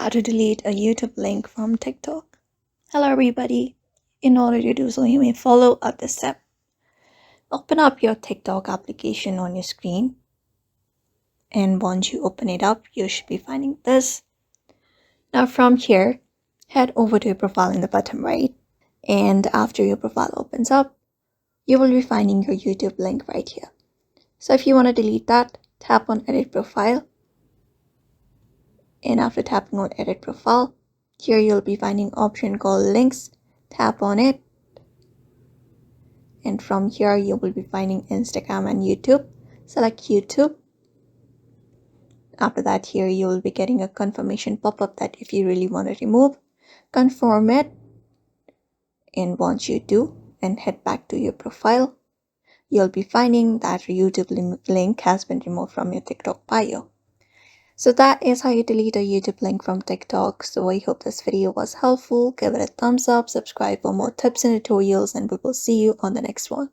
how to delete a YouTube link from TikTok. Hello everybody. In order to do so, you may follow up this step. Open up your TikTok application on your screen. And once you open it up, you should be finding this. Now from here, head over to your profile in the bottom right. And after your profile opens up, you will be finding your YouTube link right here. So if you want to delete that, tap on Edit Profile. And after tapping on Edit Profile, here you'll be finding an option called Links. Tap on it. And from here, you will be finding Instagram and YouTube. Select YouTube. After that, here you will be getting a confirmation pop-up that if you really want to remove, confirm it. And once you do, and head back to your profile, you'll be finding that your YouTube link has been removed from your TikTok bio. So that is how you delete a YouTube link from TikTok. So I hope this video was helpful. Give it a thumbs up, subscribe for more tips and tutorials, and we will see you on the next one.